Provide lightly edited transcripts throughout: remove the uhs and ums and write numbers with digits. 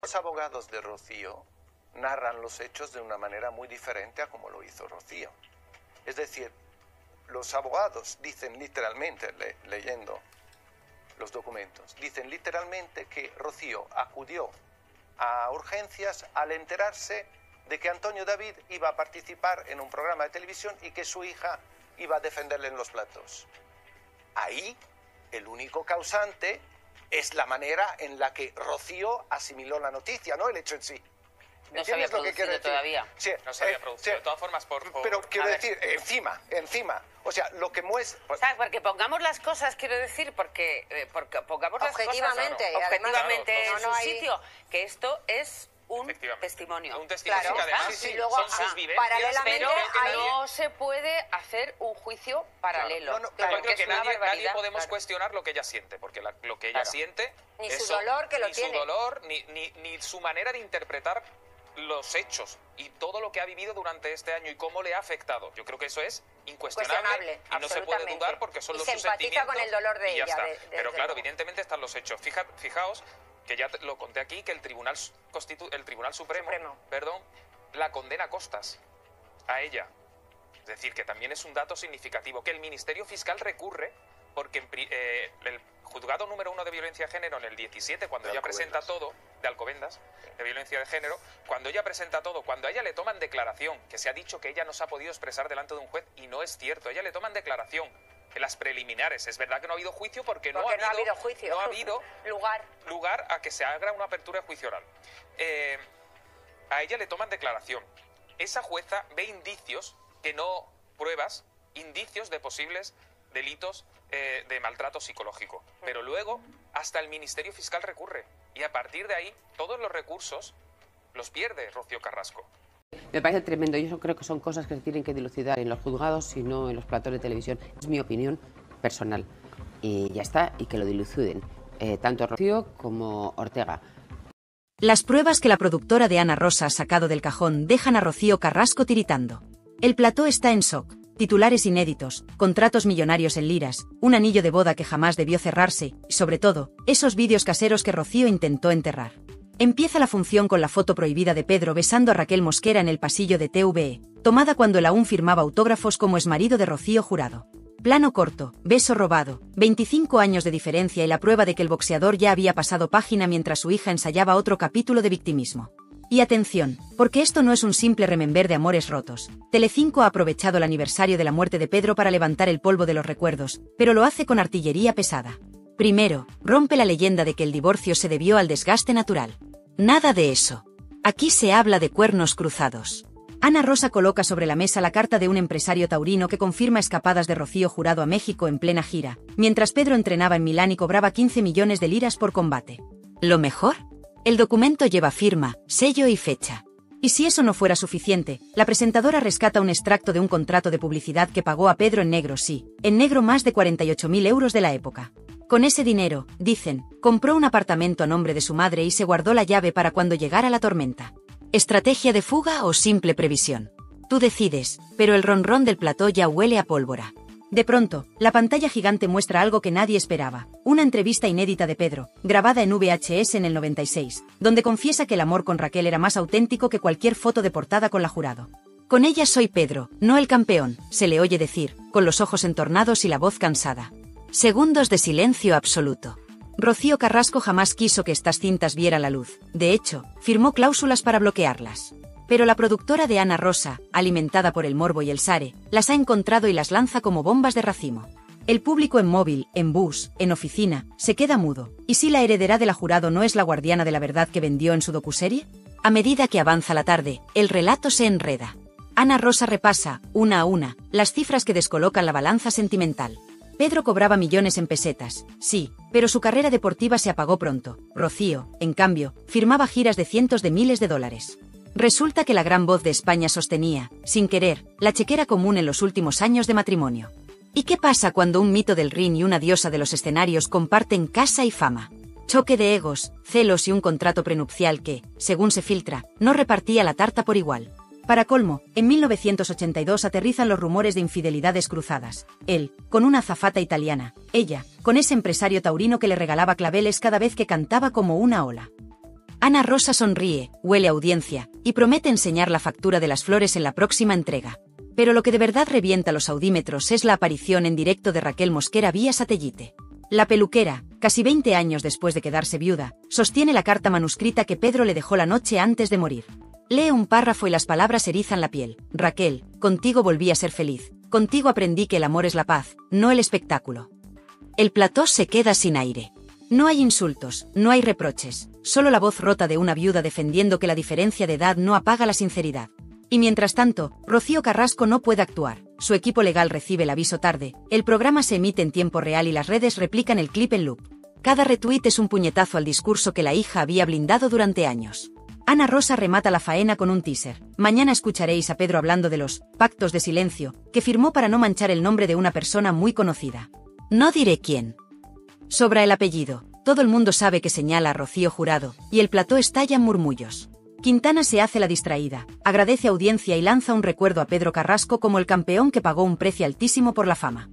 Los abogados de Rocío narran los hechos de una manera muy diferente a como lo hizo Rocío. Es decir, los abogados dicen literalmente, leyendo los documentos, dicen literalmente que Rocío acudió a urgencias al enterarse de que Antonio David iba a participar en un programa de televisión y que su hija iba a defenderle en los platos. Ahí, el único causante es la manera en la que Rocío asimiló la noticia, no el hecho en sí. No se había producido todavía. Sí, no se había producido. Sí. De todas formas, Pero quiero decir, encima. O sea, lo que muestra... O sea, porque pongamos las cosas, quiero decir, porque pongamos las cosas objetivamente en su sitio, que esto es un testimonio. Un testimonio que además y luego, son sus vivencias. Paralelamente, no se puede hacer un juicio paralelo. Claro, porque nadie podemos cuestionar lo que ella siente, porque lo que ella siente... Ni su dolor, que lo tiene. Ni su dolor, ni su manera de interpretar los hechos y todo lo que ha vivido durante este año y cómo le ha afectado. Yo creo que eso es incuestionable y no se puede dudar porque son los sus sentimientos. Con el dolor de ella. Pero claro, evidentemente están los hechos. Fijaos que ya lo conté aquí, que el Tribunal Supremo, la condena a costas a ella. Es decir, que también es un dato significativo, que el Ministerio Fiscal recurre porque el juzgado número 1 de violencia de género en el 17, cuando ella presenta todo, de Alcobendas, de violencia de género, cuando ella presenta todo, cuando a ella le toman declaración, que se ha dicho que ella no se ha podido expresar delante de un juez, y no es cierto, a ella le toman declaración en las preliminares. Es verdad que no ha habido juicio porque no ha habido lugar a que se haga una apertura de juicio oral. A ella le toman declaración. Esa jueza ve indicios, que no pruebas, indicios de posibles delitos de maltrato psicológico. Pero luego hasta el Ministerio Fiscal recurre y a partir de ahí todos los recursos los pierde Rocío Carrasco. Me parece tremendo. Yo creo que son cosas que se tienen que dilucidar en los juzgados y no en los platos de televisión. Es mi opinión personal. Y ya está, y que lo diluciden. Tanto Rocío como Ortega. Las pruebas que la productora de Ana Rosa ha sacado del cajón dejan a Rocío Carrasco tiritando. El plató está en shock. Titulares inéditos, contratos millonarios en liras, un anillo de boda que jamás debió cerrarse, y sobre todo, esos vídeos caseros que Rocío intentó enterrar. Empieza la función con la foto prohibida de Pedro besando a Raquel Mosquera en el pasillo de TVE, tomada cuando él aún firmaba autógrafos como exmarido de Rocío Jurado. Plano corto, beso robado, 25 años de diferencia y la prueba de que el boxeador ya había pasado página mientras su hija ensayaba otro capítulo de victimismo. Y atención, porque esto no es un simple remember de amores rotos. Telecinco ha aprovechado el aniversario de la muerte de Pedro para levantar el polvo de los recuerdos, pero lo hace con artillería pesada. Primero, rompe la leyenda de que el divorcio se debió al desgaste natural. Nada de eso. Aquí se habla de cuernos cruzados. Ana Rosa coloca sobre la mesa la carta de un empresario taurino que confirma escapadas de Rocío Jurado a México en plena gira, mientras Pedro entrenaba en Milán y cobraba 15 millones de liras por combate. ¿Lo mejor? El documento lleva firma, sello y fecha. Y si eso no fuera suficiente, la presentadora rescata un extracto de un contrato de publicidad que pagó a Pedro en negro, en negro más de 48.000 euros de la época. Con ese dinero, dicen, compró un apartamento a nombre de su madre y se guardó la llave para cuando llegara la tormenta. ¿Estrategia de fuga o simple previsión? Tú decides, pero el ronrón del plató ya huele a pólvora. De pronto, la pantalla gigante muestra algo que nadie esperaba, una entrevista inédita de Pedro, grabada en VHS en el 96, donde confiesa que el amor con Raquel era más auténtico que cualquier foto de portada con la Jurado. Con ella soy Pedro, no el campeón, se le oye decir, con los ojos entornados y la voz cansada. Segundos de silencio absoluto. Rocío Carrasco jamás quiso que estas cintas vieran la luz, de hecho, firmó cláusulas para bloquearlas. Pero la productora de Ana Rosa, alimentada por el morbo y el sare, las ha encontrado y las lanza como bombas de racimo. El público en móvil, en bus, en oficina, se queda mudo. ¿Y si la heredera de la Jurado no es la guardiana de la verdad que vendió en su docuserie? A medida que avanza la tarde, el relato se enreda. Ana Rosa repasa, una a una, las cifras que descolocan la balanza sentimental. Pedro cobraba millones en pesetas, sí, pero su carrera deportiva se apagó pronto. Rocío, en cambio, firmaba giras de cientos de miles de dólares. Resulta que la gran voz de España sostenía, sin querer, la chequera común en los últimos años de matrimonio. ¿Y qué pasa cuando un mito del ring y una diosa de los escenarios comparten casa y fama? Choque de egos, celos y un contrato prenupcial que, según se filtra, no repartía la tarta por igual. Para colmo, en 1982 aterrizan los rumores de infidelidades cruzadas. Él, con una azafata italiana, ella, con ese empresario taurino que le regalaba claveles cada vez que cantaba como una ola. Ana Rosa sonríe, huele a audiencia, y promete enseñar la factura de las flores en la próxima entrega. Pero lo que de verdad revienta los audímetros es la aparición en directo de Raquel Mosquera vía satélite. La peluquera, casi 20 años después de quedarse viuda, sostiene la carta manuscrita que Pedro le dejó la noche antes de morir. Lee un párrafo y las palabras erizan la piel. Raquel, contigo volví a ser feliz. Contigo aprendí que el amor es la paz, no el espectáculo. El plató se queda sin aire. No hay insultos, no hay reproches, solo la voz rota de una viuda defendiendo que la diferencia de edad no apaga la sinceridad. Y mientras tanto, Rocío Carrasco no puede actuar, su equipo legal recibe el aviso tarde, el programa se emite en tiempo real y las redes replican el clip en loop. Cada retweet es un puñetazo al discurso que la hija había blindado durante años. Ana Rosa remata la faena con un teaser. Mañana escucharéis a Pedro hablando de los pactos de silencio, que firmó para no manchar el nombre de una persona muy conocida. No diré quién. Sobra el apellido, todo el mundo sabe que señala a Rocío Jurado, y el plató estalla en murmullos. Quintana se hace la distraída, agradece audiencia y lanza un recuerdo a Pedro Carrasco como el campeón que pagó un precio altísimo por la fama.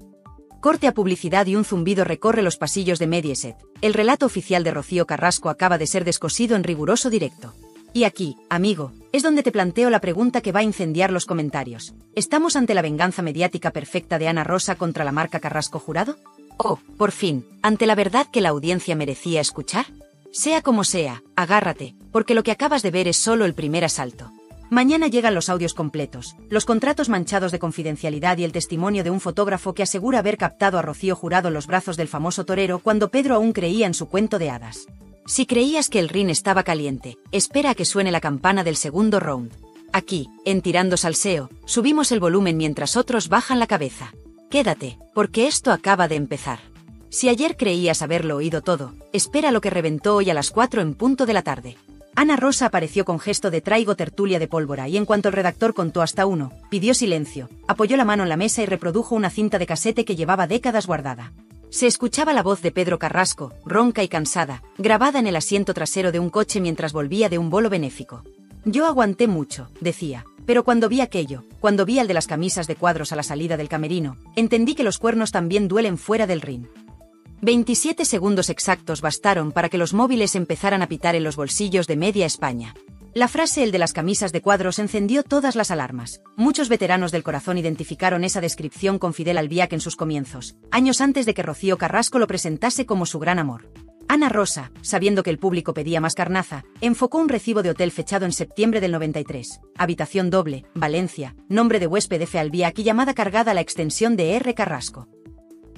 Corte a publicidad y un zumbido recorre los pasillos de Mediaset. El relato oficial de Rocío Carrasco acaba de ser descosido en riguroso directo. Y aquí, amigo, es donde te planteo la pregunta que va a incendiar los comentarios. ¿Estamos ante la venganza mediática perfecta de Ana Rosa contra la marca Carrasco Jurado? ¿O, por fin, ante la verdad que la audiencia merecía escuchar? Sea como sea, agárrate, porque lo que acabas de ver es solo el primer asalto. Mañana llegan los audios completos, los contratos manchados de confidencialidad y el testimonio de un fotógrafo que asegura haber captado a Rocío Jurado en los brazos del famoso torero cuando Pedro aún creía en su cuento de hadas. Si creías que el ring estaba caliente, espera a que suene la campana del segundo round. Aquí, en Tirando Salseo, subimos el volumen mientras otros bajan la cabeza. Quédate, porque esto acaba de empezar. Si ayer creías haberlo oído todo, espera lo que reventó hoy a las 4 en punto de la tarde. Ana Rosa apareció con gesto de traigo tertulia de pólvora y en cuanto el redactor contó hasta 1, pidió silencio, apoyó la mano en la mesa y reprodujo una cinta de casete que llevaba décadas guardada. Se escuchaba la voz de Pedro Carrasco, ronca y cansada, grabada en el asiento trasero de un coche mientras volvía de un bolo benéfico. Yo aguanté mucho, decía, pero cuando vi aquello, cuando vi al de las camisas de cuadros a la salida del camerino, entendí que los cuernos también duelen fuera del ring. 27 segundos exactos bastaron para que los móviles empezaran a pitar en los bolsillos de media España. La frase el de las camisas de cuadros encendió todas las alarmas. Muchos veteranos del corazón identificaron esa descripción con Fidel Albiac en sus comienzos, años antes de que Rocío Carrasco lo presentase como su gran amor. Ana Rosa, sabiendo que el público pedía más carnaza, enfocó un recibo de hotel fechado en septiembre del 93. Habitación doble, Valencia, nombre de huésped F. Albiac y llamada cargada a la extensión de R. Carrasco.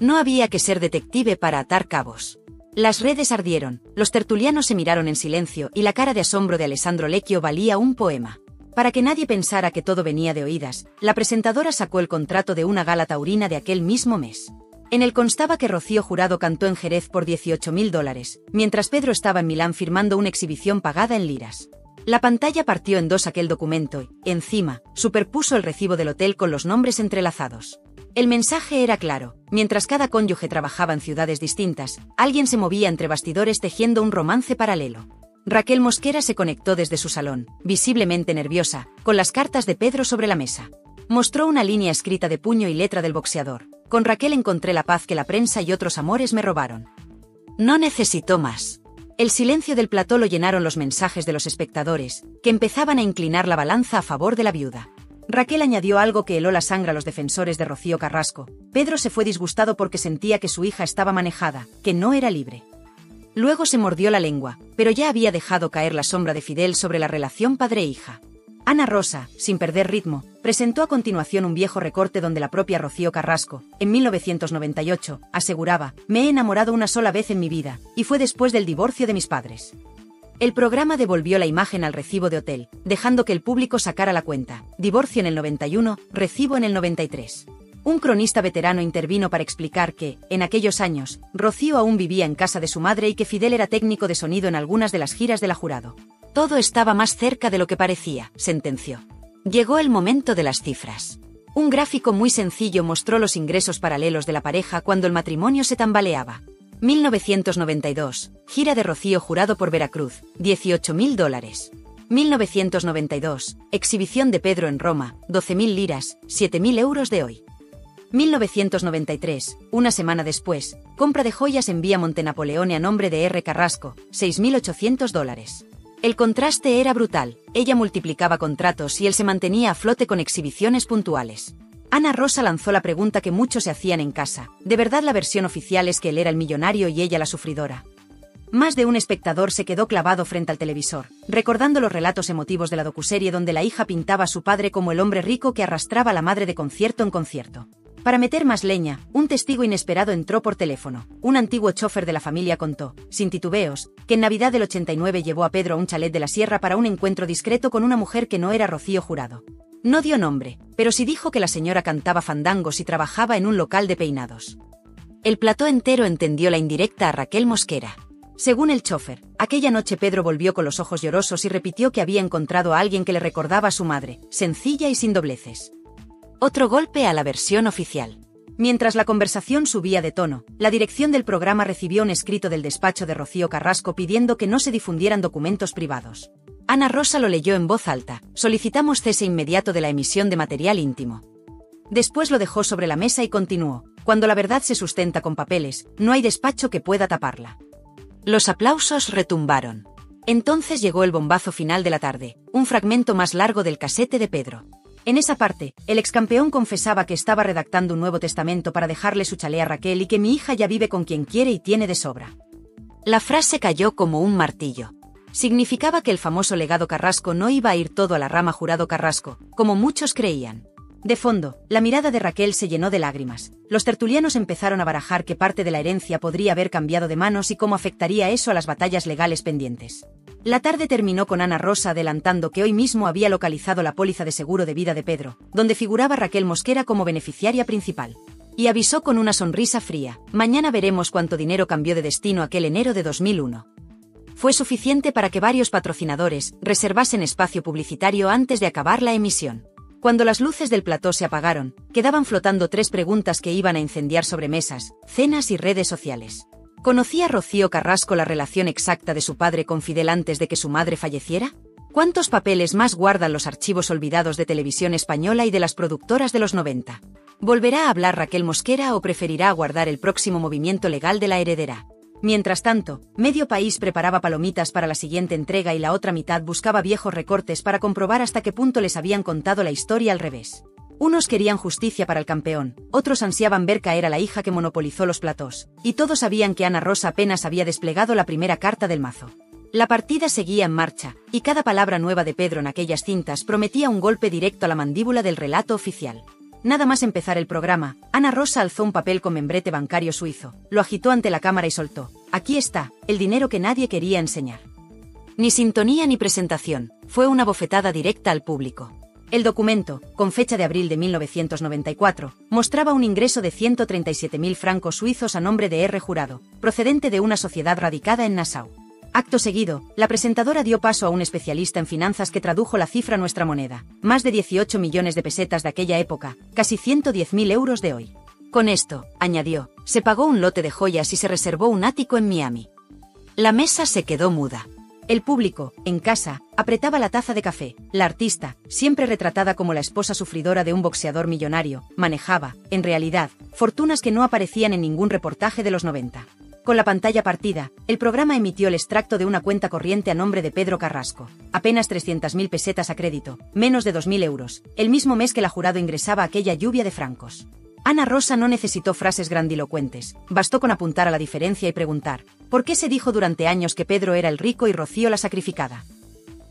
No había que ser detective para atar cabos. Las redes ardieron, los tertulianos se miraron en silencio y la cara de asombro de Alessandro Lecchio valía un poema. Para que nadie pensara que todo venía de oídas, la presentadora sacó el contrato de una gala taurina de aquel mismo mes. En él constaba que Rocío Jurado cantó en Jerez por $18.000, mientras Pedro estaba en Milán firmando una exhibición pagada en liras. La pantalla partió en dos aquel documento y, encima, superpuso el recibo del hotel con los nombres entrelazados. El mensaje era claro, mientras cada cónyuge trabajaba en ciudades distintas, alguien se movía entre bastidores tejiendo un romance paralelo. Raquel Mosquera se conectó desde su salón, visiblemente nerviosa, con las cartas de Pedro sobre la mesa. Mostró una línea escrita de puño y letra del boxeador. Con Raquel encontré la paz que la prensa y otros amores me robaron. No necesitó más. El silencio del plató lo llenaron los mensajes de los espectadores, que empezaban a inclinar la balanza a favor de la viuda. Raquel añadió algo que heló la sangre a los defensores de Rocío Carrasco. Pedro se fue disgustado porque sentía que su hija estaba manejada, que no era libre. Luego se mordió la lengua, pero ya había dejado caer la sombra de Fidel sobre la relación padre-hija. Ana Rosa, sin perder ritmo, presentó a continuación un viejo recorte donde la propia Rocío Carrasco, en 1998, aseguraba: «Me he enamorado una sola vez en mi vida, y fue después del divorcio de mis padres». El programa devolvió la imagen al recibo de hotel, dejando que el público sacara la cuenta. Divorcio en el 91, recibo en el 93. Un cronista veterano intervino para explicar que, en aquellos años, Rocío aún vivía en casa de su madre y que Fidel era técnico de sonido en algunas de las giras de la Jurado. Todo estaba más cerca de lo que parecía, sentenció. Llegó el momento de las cifras. Un gráfico muy sencillo mostró los ingresos paralelos de la pareja cuando el matrimonio se tambaleaba. 1992, gira de Rocío Jurado por Veracruz, $18.000. 1992, exhibición de Pedro en Roma, 12.000 liras, 7.000 euros de hoy. 1993, una semana después, compra de joyas en Vía Montenapoleone a nombre de R. Carrasco, $6.800. El contraste era brutal, ella multiplicaba contratos y él se mantenía a flote con exhibiciones puntuales. Ana Rosa lanzó la pregunta que muchos se hacían en casa, ¿de verdad la versión oficial es que él era el millonario y ella la sufridora? Más de un espectador se quedó clavado frente al televisor, recordando los relatos emotivos de la docuserie donde la hija pintaba a su padre como el hombre rico que arrastraba a la madre de concierto en concierto. Para meter más leña, un testigo inesperado entró por teléfono. Un antiguo chofer de la familia contó, sin titubeos, que en Navidad del 89 llevó a Pedro a un chalet de la sierra para un encuentro discreto con una mujer que no era Rocío Jurado. No dio nombre, pero sí dijo que la señora cantaba fandangos y trabajaba en un local de peinados. El plató entero entendió la indirecta a Raquel Mosquera. Según el chofer, aquella noche Pedro volvió con los ojos llorosos y repitió que había encontrado a alguien que le recordaba a su madre, sencilla y sin dobleces. Otro golpe a la versión oficial. Mientras la conversación subía de tono, la dirección del programa recibió un escrito del despacho de Rocío Carrasco pidiendo que no se difundieran documentos privados. Ana Rosa lo leyó en voz alta, solicitamos cese inmediato de la emisión de material íntimo. Después lo dejó sobre la mesa y continuó, cuando la verdad se sustenta con papeles, no hay despacho que pueda taparla. Los aplausos retumbaron. Entonces llegó el bombazo final de la tarde, un fragmento más largo del casete de Pedro. En esa parte, el excampeón confesaba que estaba redactando un nuevo testamento para dejarle su chalet a Raquel y que mi hija ya vive con quien quiere y tiene de sobra. La frase cayó como un martillo. Significaba que el famoso legado Carrasco no iba a ir todo a la rama Jurado Carrasco, como muchos creían. De fondo, la mirada de Raquel se llenó de lágrimas. Los tertulianos empezaron a barajar qué parte de la herencia podría haber cambiado de manos y cómo afectaría eso a las batallas legales pendientes. La tarde terminó con Ana Rosa adelantando que hoy mismo había localizado la póliza de seguro de vida de Pedro, donde figuraba Raquel Mosquera como beneficiaria principal. Y avisó con una sonrisa fría, mañana veremos cuánto dinero cambió de destino aquel enero de 2001. Fue suficiente para que varios patrocinadores reservasen espacio publicitario antes de acabar la emisión. Cuando las luces del plató se apagaron, quedaban flotando 3 preguntas que iban a incendiar sobremesas, cenas y redes sociales. ¿Conocía Rocío Carrasco la relación exacta de su padre con Fidel antes de que su madre falleciera? ¿Cuántos papeles más guardan los archivos olvidados de Televisión Española y de las productoras de los 90? ¿Volverá a hablar Raquel Mosquera o preferirá guardar el próximo movimiento legal de la heredera? Mientras tanto, medio país preparaba palomitas para la siguiente entrega y la otra mitad buscaba viejos recortes para comprobar hasta qué punto les habían contado la historia al revés. Unos querían justicia para el campeón, otros ansiaban ver caer a la hija que monopolizó los platós, y todos sabían que Ana Rosa apenas había desplegado la primera carta del mazo. La partida seguía en marcha, y cada palabra nueva de Pedro en aquellas cintas prometía un golpe directo a la mandíbula del relato oficial. Nada más empezar el programa, Ana Rosa alzó un papel con membrete bancario suizo, lo agitó ante la cámara y soltó. Aquí está, el dinero que nadie quería enseñar. Ni sintonía ni presentación, fue una bofetada directa al público. El documento, con fecha de abril de 1994, mostraba un ingreso de 137.000 francos suizos a nombre de R. Jurado, procedente de una sociedad radicada en Nassau. Acto seguido, la presentadora dio paso a un especialista en finanzas que tradujo la cifra a nuestra moneda, más de 18 millones de pesetas de aquella época, casi 110.000 euros de hoy. Con esto, añadió, se pagó un lote de joyas y se reservó un ático en Miami. La mesa se quedó muda. El público, en casa, apretaba la taza de café. La artista, siempre retratada como la esposa sufridora de un boxeador millonario, manejaba, en realidad, fortunas que no aparecían en ningún reportaje de los 90. Con la pantalla partida, el programa emitió el extracto de una cuenta corriente a nombre de Pedro Carrasco. Apenas 300.000 pesetas a crédito, menos de 2.000 euros, el mismo mes que la Jurado ingresaba aquella lluvia de francos. Ana Rosa no necesitó frases grandilocuentes, bastó con apuntar a la diferencia y preguntar, ¿por qué se dijo durante años que Pedro era el rico y Rocío la sacrificada?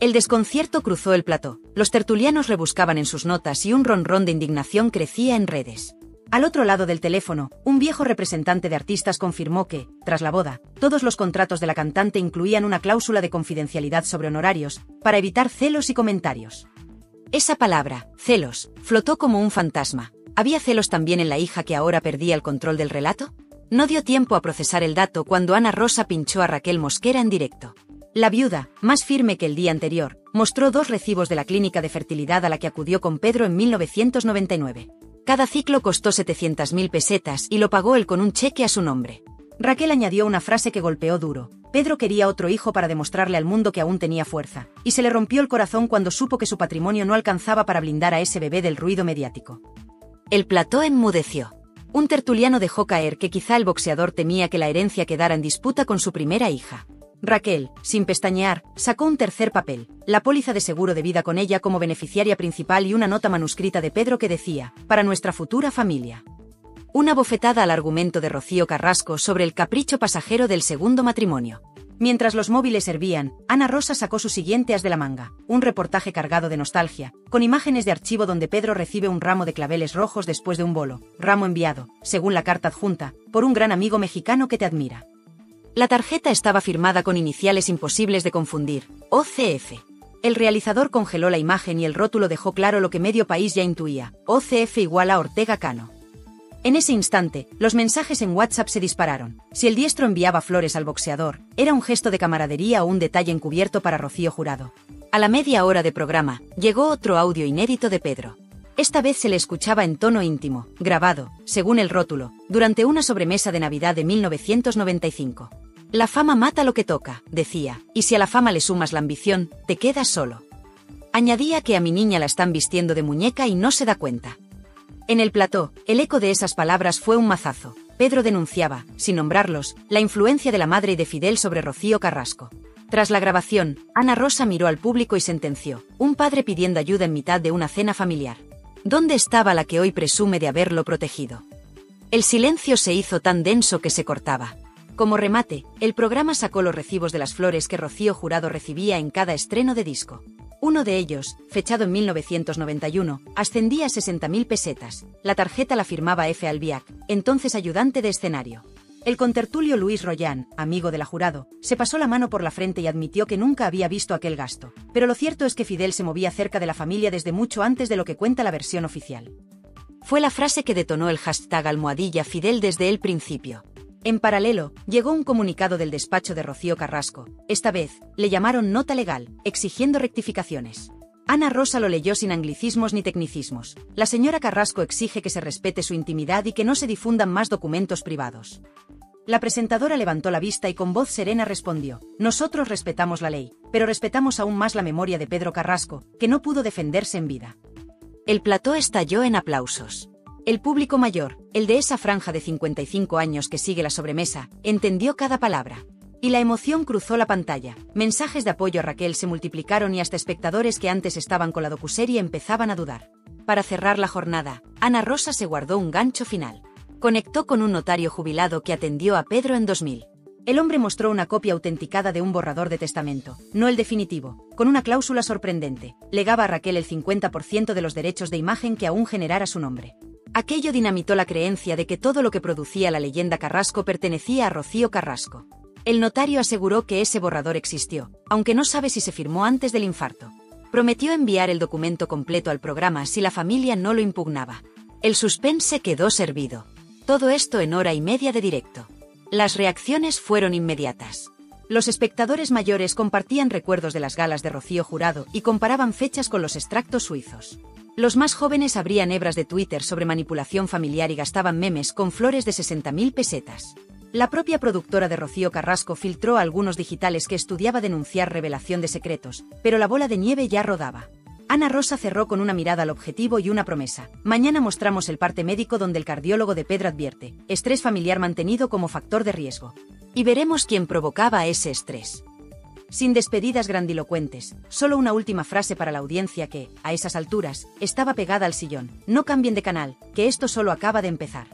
El desconcierto cruzó el plató, los tertulianos rebuscaban en sus notas y un ronrón de indignación crecía en redes. Al otro lado del teléfono, un viejo representante de artistas confirmó que, tras la boda, todos los contratos de la cantante incluían una cláusula de confidencialidad sobre honorarios, para evitar celos y comentarios. Esa palabra, celos, flotó como un fantasma. ¿Había celos también en la hija que ahora perdía el control del relato? No dio tiempo a procesar el dato cuando Ana Rosa pinchó a Raquel Mosquera en directo. La viuda, más firme que el día anterior, mostró 2 recibos de la clínica de fertilidad a la que acudió con Pedro en 1999. Cada ciclo costó 700.000 pesetas y lo pagó él con un cheque a su nombre. Raquel añadió una frase que golpeó duro. Pedro quería otro hijo para demostrarle al mundo que aún tenía fuerza, y se le rompió el corazón cuando supo que su patrimonio no alcanzaba para blindar a ese bebé del ruido mediático. El plató enmudeció. Un tertuliano dejó caer que quizá el boxeador temía que la herencia quedara en disputa con su primera hija. Raquel, sin pestañear, sacó un tercer papel, la póliza de seguro de vida con ella como beneficiaria principal y una nota manuscrita de Pedro que decía, para nuestra futura familia. Una bofetada al argumento de Rocío Carrasco sobre el capricho pasajero del segundo matrimonio. Mientras los móviles hervían, Ana Rosa sacó su siguiente as de la manga, un reportaje cargado de nostalgia, con imágenes de archivo donde Pedro recibe un ramo de claveles rojos después de un bolo, ramo enviado, según la carta adjunta, por un gran amigo mexicano que te admira. La tarjeta estaba firmada con iniciales imposibles de confundir, OCF. El realizador congeló la imagen y el rótulo dejó claro lo que medio país ya intuía, OCF igual a Ortega Cano. En ese instante, los mensajes en WhatsApp se dispararon. Si el diestro enviaba flores al boxeador, era un gesto de camaradería o un detalle encubierto para Rocío Jurado. A la media hora de programa, llegó otro audio inédito de Pedro. Esta vez se le escuchaba en tono íntimo, grabado, según el rótulo, durante una sobremesa de Navidad de 1995. La fama mata lo que toca, decía, y si a la fama le sumas la ambición, te quedas solo. Añadía que a mi niña la están vistiendo de muñeca y no se da cuenta. En el plató, el eco de esas palabras fue un mazazo. Pedro denunciaba, sin nombrarlos, la influencia de la madre y de Fidel sobre Rocío Carrasco. Tras la grabación, Ana Rosa miró al público y sentenció, un padre pidiendo ayuda en mitad de una cena familiar. ¿Dónde estaba la que hoy presume de haberlo protegido? El silencio se hizo tan denso que se cortaba. Como remate, el programa sacó los recibos de las flores que Rocío Jurado recibía en cada estreno de disco. Uno de ellos, fechado en 1991, ascendía a 60.000 pesetas. La tarjeta la firmaba F. Albiac, entonces ayudante de escenario. El contertulio Luis Rollán, amigo de la Jurado, se pasó la mano por la frente y admitió que nunca había visto aquel gasto. Pero lo cierto es que Fidel se movía cerca de la familia desde mucho antes de lo que cuenta la versión oficial. Fue la frase que detonó el hashtag #Fidel desde el principio. En paralelo, llegó un comunicado del despacho de Rocío Carrasco. Esta vez, le llamaron nota legal, exigiendo rectificaciones. Ana Rosa lo leyó sin anglicismos ni tecnicismos. La señora Carrasco exige que se respete su intimidad y que no se difundan más documentos privados. La presentadora levantó la vista y con voz serena respondió, nosotros respetamos la ley, pero respetamos aún más la memoria de Pedro Carrasco, que no pudo defenderse en vida. El plató estalló en aplausos. El público mayor, el de esa franja de 55 años que sigue la sobremesa, entendió cada palabra. Y la emoción cruzó la pantalla. Mensajes de apoyo a Raquel se multiplicaron y hasta espectadores que antes estaban con la docuserie empezaban a dudar. Para cerrar la jornada, Ana Rosa se guardó un gancho final. Conectó con un notario jubilado que atendió a Pedro en 2000. El hombre mostró una copia autenticada de un borrador de testamento, no el definitivo, con una cláusula sorprendente. Legaba a Raquel el 50% de los derechos de imagen que aún generara su nombre. Aquello dinamitó la creencia de que todo lo que producía la leyenda Carrasco pertenecía a Rocío Carrasco. El notario aseguró que ese borrador existió, aunque no sabe si se firmó antes del infarto. Prometió enviar el documento completo al programa si la familia no lo impugnaba. El suspense quedó servido. Todo esto en hora y media de directo. Las reacciones fueron inmediatas. Los espectadores mayores compartían recuerdos de las galas de Rocío Jurado y comparaban fechas con los extractos suizos. Los más jóvenes abrían hebras de Twitter sobre manipulación familiar y gastaban memes con flores de 60.000 pesetas. La propia productora de Rocío Carrasco filtró a algunos digitales que estudiaba denunciar revelación de secretos, pero la bola de nieve ya rodaba. Ana Rosa cerró con una mirada al objetivo y una promesa. Mañana mostramos el parte médico donde el cardiólogo de Pedro advierte, estrés familiar mantenido como factor de riesgo. Y veremos quién provocaba ese estrés. Sin despedidas grandilocuentes, solo una última frase para la audiencia que, a esas alturas, estaba pegada al sillón. No cambien de canal, que esto solo acaba de empezar.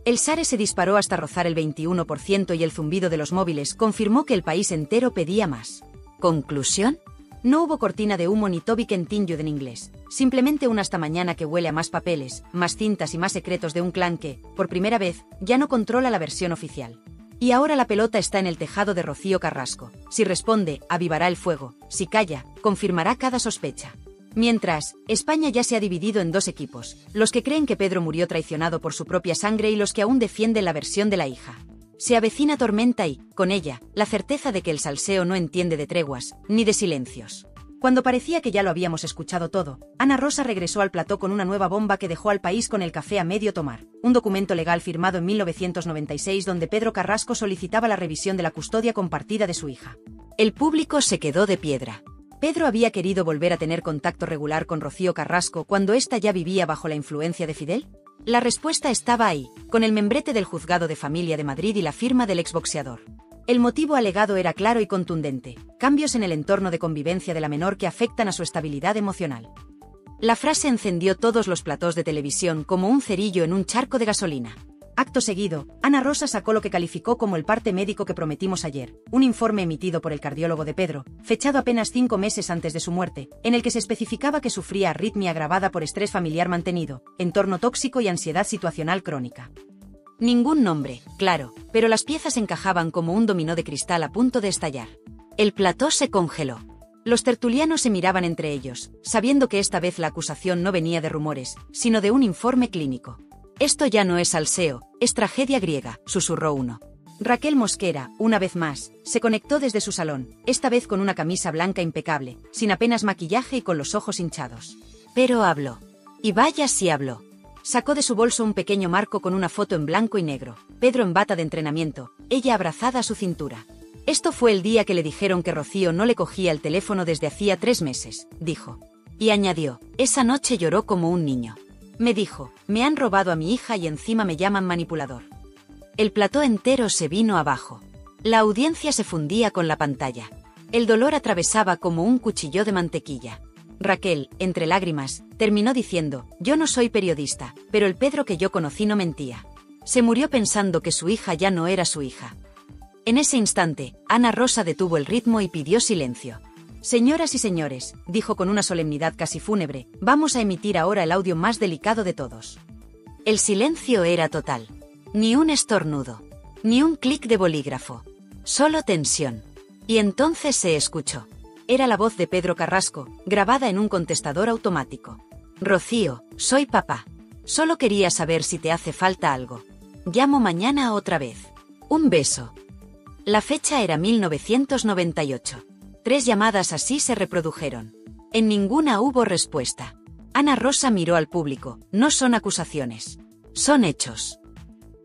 El SARE se disparó hasta rozar el 21% y el zumbido de los móviles confirmó que el país entero pedía más. ¿Conclusión? No hubo cortina de humo ni Toby Continued en inglés, simplemente un hasta mañana que huele a más papeles, más cintas y más secretos de un clan que, por primera vez, ya no controla la versión oficial. Y ahora la pelota está en el tejado de Rocío Carrasco. Si responde, avivará el fuego. Si calla, confirmará cada sospecha. Mientras, España ya se ha dividido en dos equipos, los que creen que Pedro murió traicionado por su propia sangre y los que aún defienden la versión de la hija. Se avecina tormenta y, con ella, la certeza de que el salseo no entiende de treguas, ni de silencios. Cuando parecía que ya lo habíamos escuchado todo, Ana Rosa regresó al plató con una nueva bomba que dejó al país con el café a medio tomar. Un documento legal firmado en 1996 donde Pedro Carrasco solicitaba la revisión de la custodia compartida de su hija. El público se quedó de piedra. ¿Pedro había querido volver a tener contacto regular con Rocío Carrasco cuando ésta ya vivía bajo la influencia de Fidel? La respuesta estaba ahí, con el membrete del Juzgado de Familia de Madrid y la firma del exboxeador. El motivo alegado era claro y contundente: cambios en el entorno de convivencia de la menor que afectan a su estabilidad emocional. La frase encendió todos los platós de televisión como un cerillo en un charco de gasolina. Acto seguido, Ana Rosa sacó lo que calificó como el parte médico que prometimos ayer, un informe emitido por el cardiólogo de Pedro, fechado apenas 5 meses antes de su muerte, en el que se especificaba que sufría arritmia agravada por estrés familiar mantenido, entorno tóxico y ansiedad situacional crónica. Ningún nombre, claro, pero las piezas encajaban como un dominó de cristal a punto de estallar. El plató se congeló. Los tertulianos se miraban entre ellos, sabiendo que esta vez la acusación no venía de rumores, sino de un informe clínico. «Esto ya no es salseo, es tragedia griega», susurró uno. Raquel Mosquera, una vez más, se conectó desde su salón, esta vez con una camisa blanca impecable, sin apenas maquillaje y con los ojos hinchados. Pero habló. Y vaya si habló. Sacó de su bolso un pequeño marco con una foto en blanco y negro, Pedro en bata de entrenamiento, ella abrazada a su cintura. «Esto fue el día que le dijeron que Rocío no le cogía el teléfono desde hacía 3 meses», dijo. Y añadió: «Esa noche lloró como un niño. Me dijo, me han robado a mi hija y encima me llaman manipulador». El plató entero se vino abajo. La audiencia se fundía con la pantalla. El dolor atravesaba como un cuchillo de mantequilla. Raquel, entre lágrimas, terminó diciendo: «Yo no soy periodista, pero el Pedro que yo conocí no mentía. Se murió pensando que su hija ya no era su hija». En ese instante, Ana Rosa detuvo el ritmo y pidió silencio. «Señoras y señores», dijo con una solemnidad casi fúnebre, «vamos a emitir ahora el audio más delicado de todos». El silencio era total. Ni un estornudo. Ni un clic de bolígrafo. Solo tensión. Y entonces se escuchó. Era la voz de Pedro Carrasco, grabada en un contestador automático. «Rocío, soy papá. Solo quería saber si te hace falta algo. Llamo mañana otra vez. Un beso». La fecha era 1998. 3 llamadas así se reprodujeron. En ninguna hubo respuesta. Ana Rosa miró al público. No son acusaciones. Son hechos.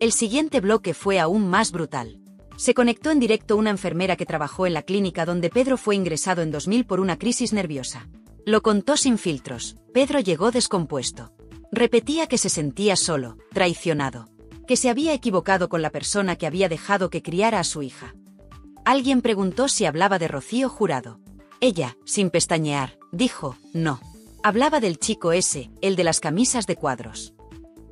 El siguiente bloque fue aún más brutal. Se conectó en directo una enfermera que trabajó en la clínica donde Pedro fue ingresado en 2000 por una crisis nerviosa. Lo contó sin filtros. Pedro llegó descompuesto. Repetía que se sentía solo, traicionado. Que se había equivocado con la persona que había dejado que criara a su hija. Alguien preguntó si hablaba de Rocío Jurado. Ella, sin pestañear, dijo: «No». Hablaba del chico ese, el de las camisas de cuadros.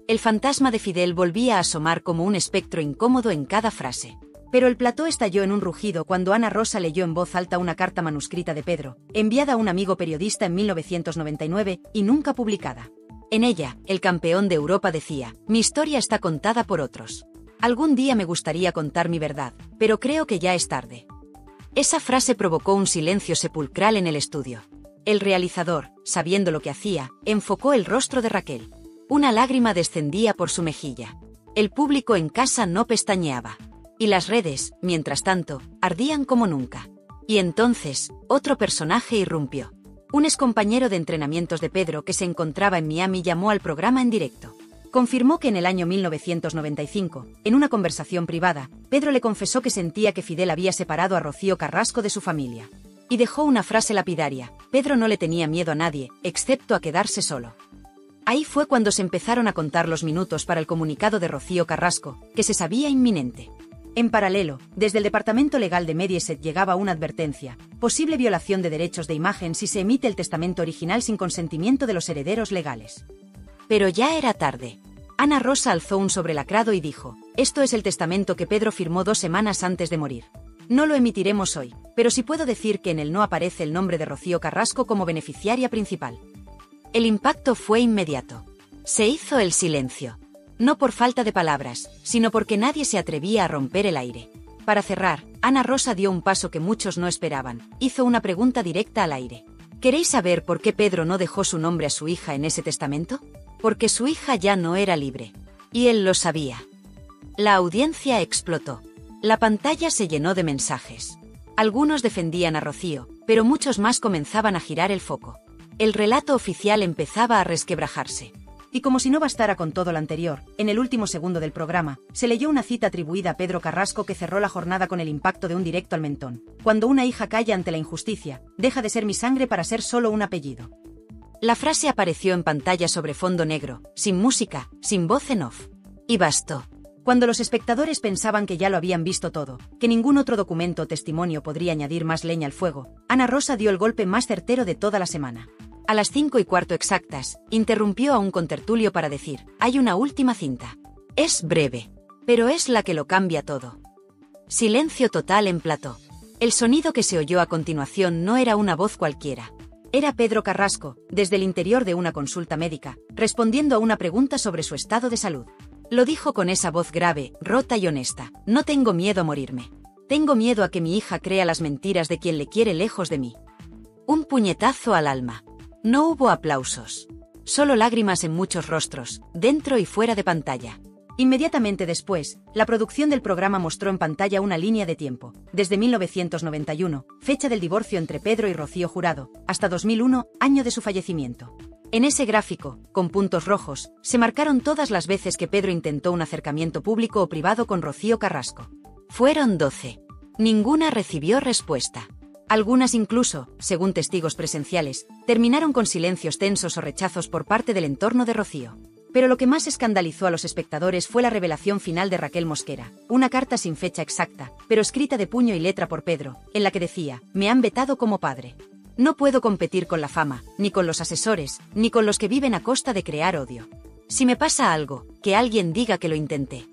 El fantasma de Fidel volvía a asomar como un espectro incómodo en cada frase. Pero el plató estalló en un rugido cuando Ana Rosa leyó en voz alta una carta manuscrita de Pedro, enviada a un amigo periodista en 1999 y nunca publicada. En ella, el campeón de Europa decía: «Mi historia está contada por otros. Algún día me gustaría contar mi verdad, pero creo que ya es tarde». Esa frase provocó un silencio sepulcral en el estudio. El realizador, sabiendo lo que hacía, enfocó el rostro de Raquel. Una lágrima descendía por su mejilla. El público en casa no pestañeaba. Y las redes, mientras tanto, ardían como nunca. Y entonces, otro personaje irrumpió. Un excompañero de entrenamientos de Pedro que se encontraba en Miami llamó al programa en directo. Confirmó que en el año 1995, en una conversación privada, Pedro le confesó que sentía que Fidel había separado a Rocío Carrasco de su familia. Y dejó una frase lapidaria: Pedro no le tenía miedo a nadie, excepto a quedarse solo. Ahí fue cuando se empezaron a contar los minutos para el comunicado de Rocío Carrasco, que se sabía inminente. En paralelo, desde el departamento legal de Mediaset llegaba una advertencia: posible violación de derechos de imagen si se emite el testamento original sin consentimiento de los herederos legales. Pero ya era tarde. Ana Rosa alzó un sobrelacrado y dijo: «Esto es el testamento que Pedro firmó 2 semanas antes de morir. No lo emitiremos hoy, pero sí puedo decir que en él no aparece el nombre de Rocío Carrasco como beneficiaria principal». El impacto fue inmediato. Se hizo el silencio. No por falta de palabras, sino porque nadie se atrevía a romper el aire. Para cerrar, Ana Rosa dio un paso que muchos no esperaban. Hizo una pregunta directa al aire. ¿Queréis saber por qué Pedro no dejó su nombre a su hija en ese testamento? Porque su hija ya no era libre. Y él lo sabía. La audiencia explotó. La pantalla se llenó de mensajes. Algunos defendían a Rocío, pero muchos más comenzaban a girar el foco. El relato oficial empezaba a resquebrajarse. Y como si no bastara con todo lo anterior, en el último segundo del programa, se leyó una cita atribuida a Pedro Carrasco que cerró la jornada con el impacto de un directo al mentón. Cuando una hija calla ante la injusticia, deja de ser mi sangre para ser solo un apellido. La frase apareció en pantalla sobre fondo negro, sin música, sin voz en off. Y bastó. Cuando los espectadores pensaban que ya lo habían visto todo, que ningún otro documento o testimonio podría añadir más leña al fuego, Ana Rosa dio el golpe más certero de toda la semana. A las 5:15 exactas, interrumpió a un contertulio para decir: hay una última cinta. Es breve, pero es la que lo cambia todo. Silencio total en plató. El sonido que se oyó a continuación no era una voz cualquiera. Era Pedro Carrasco, desde el interior de una consulta médica, respondiendo a una pregunta sobre su estado de salud. Lo dijo con esa voz grave, rota y honesta: no tengo miedo a morirme. Tengo miedo a que mi hija crea las mentiras de quien le quiere lejos de mí. Un puñetazo al alma. No hubo aplausos. Solo lágrimas en muchos rostros, dentro y fuera de pantalla. Inmediatamente después, la producción del programa mostró en pantalla una línea de tiempo, desde 1991, fecha del divorcio entre Pedro y Rocío Jurado, hasta 2001, año de su fallecimiento. En ese gráfico, con puntos rojos, se marcaron todas las veces que Pedro intentó un acercamiento público o privado con Rocío Carrasco. Fueron 12. Ninguna recibió respuesta. Algunas incluso, según testigos presenciales, terminaron con silencios tensos o rechazos por parte del entorno de Rocío. Pero lo que más escandalizó a los espectadores fue la revelación final de Raquel Mosquera, una carta sin fecha exacta, pero escrita de puño y letra por Pedro, en la que decía: me han vetado como padre. No puedo competir con la fama, ni con los asesores, ni con los que viven a costa de crear odio. Si me pasa algo, que alguien diga que lo intenté.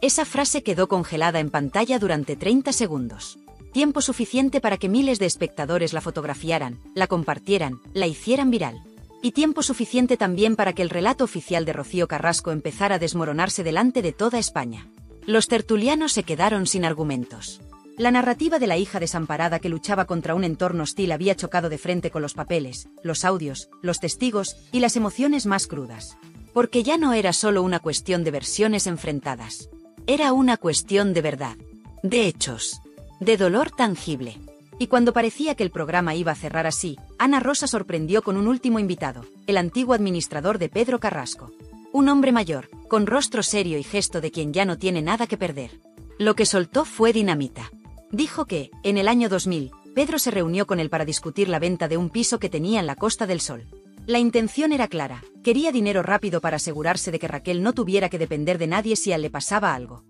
Esa frase quedó congelada en pantalla durante 30 segundos. Tiempo suficiente para que miles de espectadores la fotografiaran, la compartieran, la hicieran viral. Y tiempo suficiente también para que el relato oficial de Rocío Carrasco empezara a desmoronarse delante de toda España. Los tertulianos se quedaron sin argumentos. La narrativa de la hija desamparada que luchaba contra un entorno hostil había chocado de frente con los papeles, los audios, los testigos y las emociones más crudas. Porque ya no era solo una cuestión de versiones enfrentadas. Era una cuestión de verdad, de hechos, de dolor tangible. Y cuando parecía que el programa iba a cerrar así, Ana Rosa sorprendió con un último invitado, el antiguo administrador de Pedro Carrasco. Un hombre mayor, con rostro serio y gesto de quien ya no tiene nada que perder. Lo que soltó fue dinamita. Dijo que, en el año 2000, Pedro se reunió con él para discutir la venta de un piso que tenía en la Costa del Sol. La intención era clara: quería dinero rápido para asegurarse de que Raquel no tuviera que depender de nadie si a él le pasaba algo.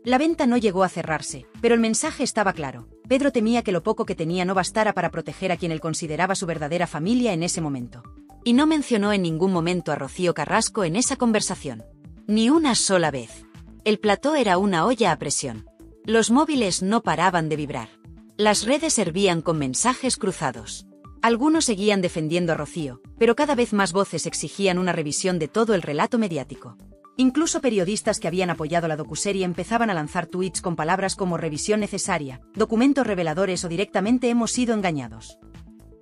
La venta no llegó a cerrarse, pero el mensaje estaba claro. Pedro temía que lo poco que tenía no bastara para proteger a quien él consideraba su verdadera familia en ese momento. Y no mencionó en ningún momento a Rocío Carrasco en esa conversación. Ni una sola vez. El plató era una olla a presión. Los móviles no paraban de vibrar. Las redes hervían con mensajes cruzados. Algunos seguían defendiendo a Rocío, pero cada vez más voces exigían una revisión de todo el relato mediático. Incluso periodistas que habían apoyado la docuserie empezaban a lanzar tweets con palabras como revisión necesaria, documentos reveladores o directamente hemos sido engañados.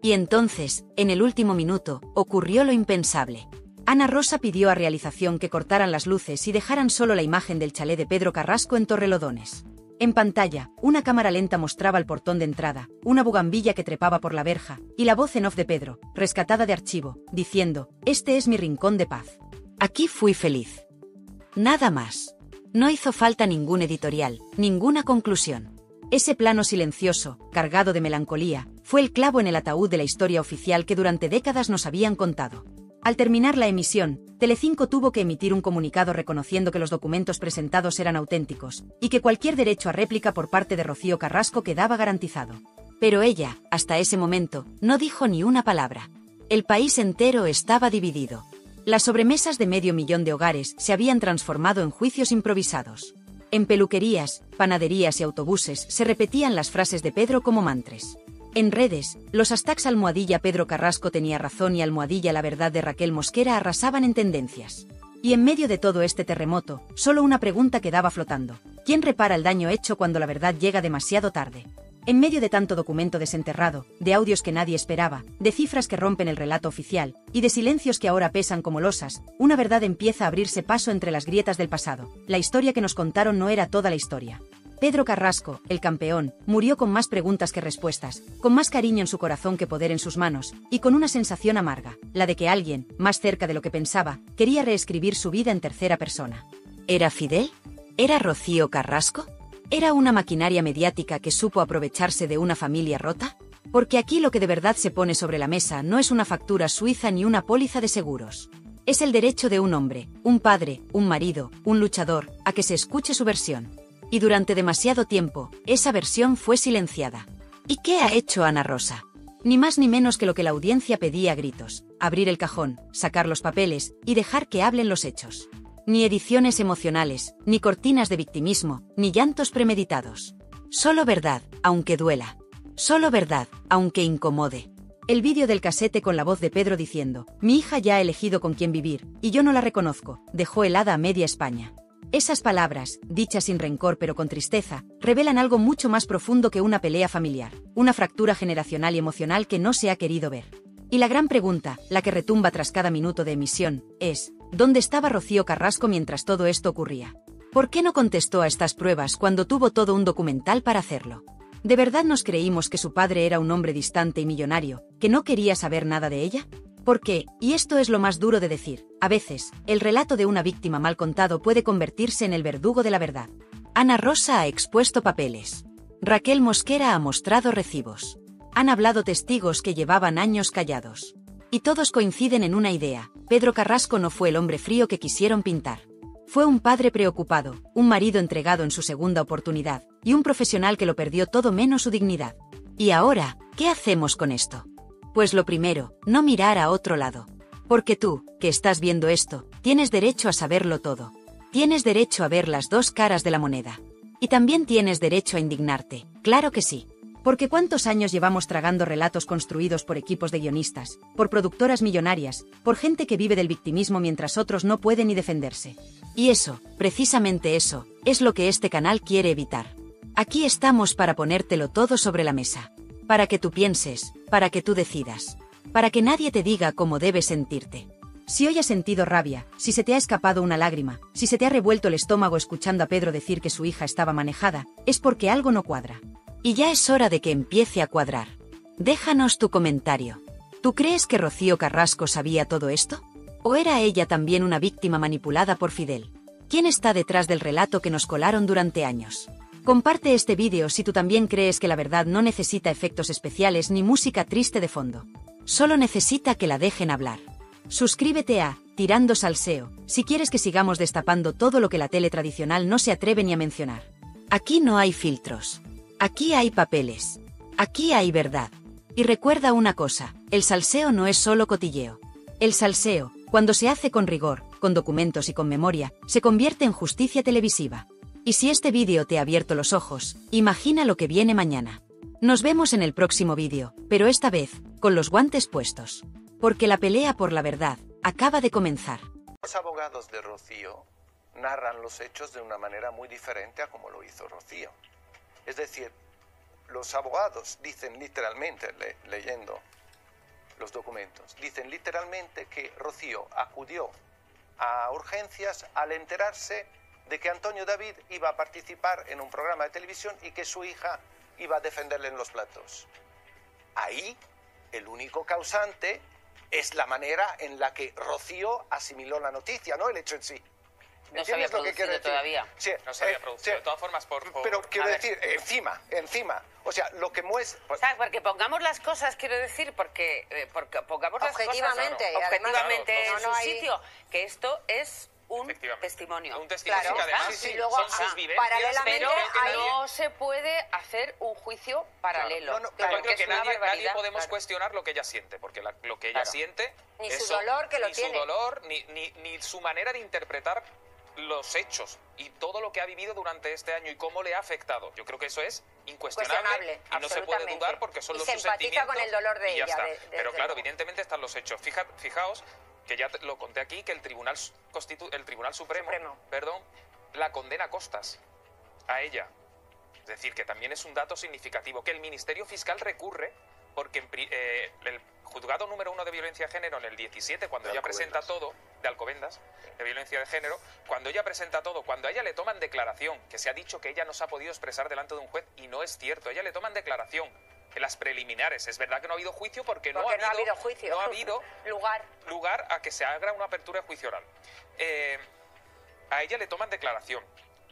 Y entonces, en el último minuto, ocurrió lo impensable. Ana Rosa pidió a realización que cortaran las luces y dejaran solo la imagen del chalet de Pedro Carrasco en Torrelodones. En pantalla, una cámara lenta mostraba el portón de entrada, una bugambilla que trepaba por la verja, y la voz en off de Pedro, rescatada de archivo, diciendo: este es mi rincón de paz. Aquí fui feliz. Nada más. No hizo falta ningún editorial, ninguna conclusión. Ese plano silencioso, cargado de melancolía, fue el clavo en el ataúd de la historia oficial que durante décadas nos habían contado. Al terminar la emisión, Telecinco tuvo que emitir un comunicado reconociendo que los documentos presentados eran auténticos, y que cualquier derecho a réplica por parte de Rocío Carrasco quedaba garantizado. Pero ella, hasta ese momento, no dijo ni una palabra. El país entero estaba dividido. Las sobremesas de 500.000 de hogares se habían transformado en juicios improvisados. En peluquerías, panaderías y autobuses se repetían las frases de Pedro como mantres. En redes, los hashtags # Pedro Carrasco tenía razón y # la verdad de Raquel Mosquera arrasaban en tendencias. Y en medio de todo este terremoto, solo una pregunta quedaba flotando: ¿quién repara el daño hecho cuando la verdad llega demasiado tarde? En medio de tanto documento desenterrado, de audios que nadie esperaba, de cifras que rompen el relato oficial, y de silencios que ahora pesan como losas, una verdad empieza a abrirse paso entre las grietas del pasado. La historia que nos contaron no era toda la historia. Pedro Carrasco, el campeón, murió con más preguntas que respuestas, con más cariño en su corazón que poder en sus manos, y con una sensación amarga, la de que alguien, más cerca de lo que pensaba, quería reescribir su vida en tercera persona. ¿Era Fidel? ¿Era Rocío Carrasco? ¿Era una maquinaria mediática que supo aprovecharse de una familia rota? Porque aquí lo que de verdad se pone sobre la mesa no es una factura suiza ni una póliza de seguros. Es el derecho de un hombre, un padre, un marido, un luchador, a que se escuche su versión. Y durante demasiado tiempo, esa versión fue silenciada. ¿Y qué ha hecho Ana Rosa? Ni más ni menos que lo que la audiencia pedía a gritos: abrir el cajón, sacar los papeles y dejar que hablen los hechos. Ni ediciones emocionales, ni cortinas de victimismo, ni llantos premeditados. Solo verdad, aunque duela. Solo verdad, aunque incomode. El vídeo del casete con la voz de Pedro diciendo: mi hija ya ha elegido con quién vivir, y yo no la reconozco, dejó helada a media España. Esas palabras, dichas sin rencor pero con tristeza, revelan algo mucho más profundo que una pelea familiar, una fractura generacional y emocional que no se ha querido ver. Y la gran pregunta, la que retumba tras cada minuto de emisión, es: ¿dónde estaba Rocío Carrasco mientras todo esto ocurría? ¿Por qué no contestó a estas pruebas cuando tuvo todo un documental para hacerlo? ¿De verdad nos creímos que su padre era un hombre distante y millonario, que no quería saber nada de ella? Porque, y esto es lo más duro de decir, a veces, el relato de una víctima mal contado puede convertirse en el verdugo de la verdad. Ana Rosa ha expuesto papeles. Raquel Mosquera ha mostrado recibos. Han hablado testigos que llevaban años callados. Y todos coinciden en una idea: Pedro Carrasco no fue el hombre frío que quisieron pintar. Fue un padre preocupado, un marido entregado en su segunda oportunidad, y un profesional que lo perdió todo menos su dignidad. Y ahora, ¿qué hacemos con esto? Pues lo primero, no mirar a otro lado. Porque tú, que estás viendo esto, tienes derecho a saberlo todo. Tienes derecho a ver las dos caras de la moneda. Y también tienes derecho a indignarte, claro que sí. Porque ¿cuántos años llevamos tragando relatos construidos por equipos de guionistas, por productoras millonarias, por gente que vive del victimismo mientras otros no pueden ni defenderse? Y eso, precisamente eso, es lo que este canal quiere evitar. Aquí estamos para ponértelo todo sobre la mesa. Para que tú pienses, para que tú decidas. Para que nadie te diga cómo debes sentirte. Si hoy has sentido rabia, si se te ha escapado una lágrima, si se te ha revuelto el estómago escuchando a Pedro decir que su hija estaba manejada, es porque algo no cuadra. Y ya es hora de que empiece a cuadrar. Déjanos tu comentario. ¿Tú crees que Rocío Carrasco sabía todo esto? ¿O era ella también una víctima manipulada por Fidel? ¿Quién está detrás del relato que nos colaron durante años? Comparte este vídeo si tú también crees que la verdad no necesita efectos especiales ni música triste de fondo. Solo necesita que la dejen hablar. Suscríbete a Tirando Salseo si quieres que sigamos destapando todo lo que la tele tradicional no se atreve ni a mencionar. Aquí no hay filtros. Aquí hay papeles. Aquí hay verdad. Y recuerda una cosa, el salseo no es solo cotilleo. El salseo, cuando se hace con rigor, con documentos y con memoria, se convierte en justicia televisiva. Y si este vídeo te ha abierto los ojos, imagina lo que viene mañana. Nos vemos en el próximo vídeo, pero esta vez, con los guantes puestos. Porque la pelea por la verdad acaba de comenzar. Los abogados de Rocío narran los hechos de una manera muy diferente a como lo hizo Rocío. Es decir, los abogados dicen literalmente, leyendo los documentos, dicen literalmente que Rocío acudió a urgencias al enterarse de que Antonio David iba a participar en un programa de televisión y que su hija iba a defenderle en los platos. Ahí, el único causante es la manera en la que Rocío asimiló la noticia, no el hecho en sí. No se había producido todavía. Sí, no se había producido. Sí. De todas formas, Pero quiero decir, encima. O sea, lo que muestra... O sea, porque pongamos las cosas, quiero decir, porque pongamos las cosas objetivamente en su sitio, que esto es un testimonio. Un testimonio, claro, que además sí. Luego, son sus vivencias. Pero no se puede hacer un juicio paralelo. Claro. Yo creo que nadie podemos cuestionar lo que ella siente, porque lo que ella siente... Ni su dolor que lo tiene. Ni su dolor, ni su manera de interpretar los hechos y todo lo que ha vivido durante este año y cómo le ha afectado. Yo creo que eso es incuestionable y no se puede dudar porque son los sentimientos. Y se empatiza con el dolor de ella. Pero claro, evidentemente están los hechos. Fijaos que ya lo conté aquí, que el Tribunal Supremo, la condena a costas a ella. Es decir, que también es un dato significativo, que el Ministerio Fiscal recurre porque el juzgado número 1 de violencia de género en el 17, cuando ella presenta todo, de Alcobendas, de violencia de género, cuando ella presenta todo, cuando a ella le toman declaración, que se ha dicho que ella no se ha podido expresar delante de un juez, y no es cierto, a ella le toman declaración en las preliminares. Es verdad que no ha habido juicio porque no ha habido lugar a que se haga una apertura de juicio oral. A ella le toman declaración.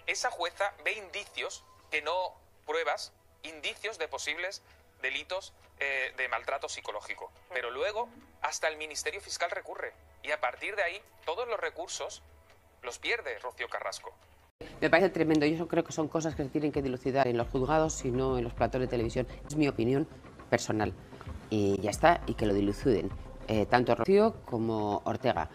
Esa jueza ve indicios, que no pruebas, indicios de posibles delitos de maltrato psicológico. Pero luego hasta el Ministerio Fiscal recurre Y a partir de ahí, todos los recursos los pierde Rocío Carrasco. Me parece tremendo. Yo creo que son cosas que se tienen que dilucidar en los juzgados y no en los platos de televisión. Es mi opinión personal. Y ya está, y que lo diluciden. Tanto Rocío como Ortega.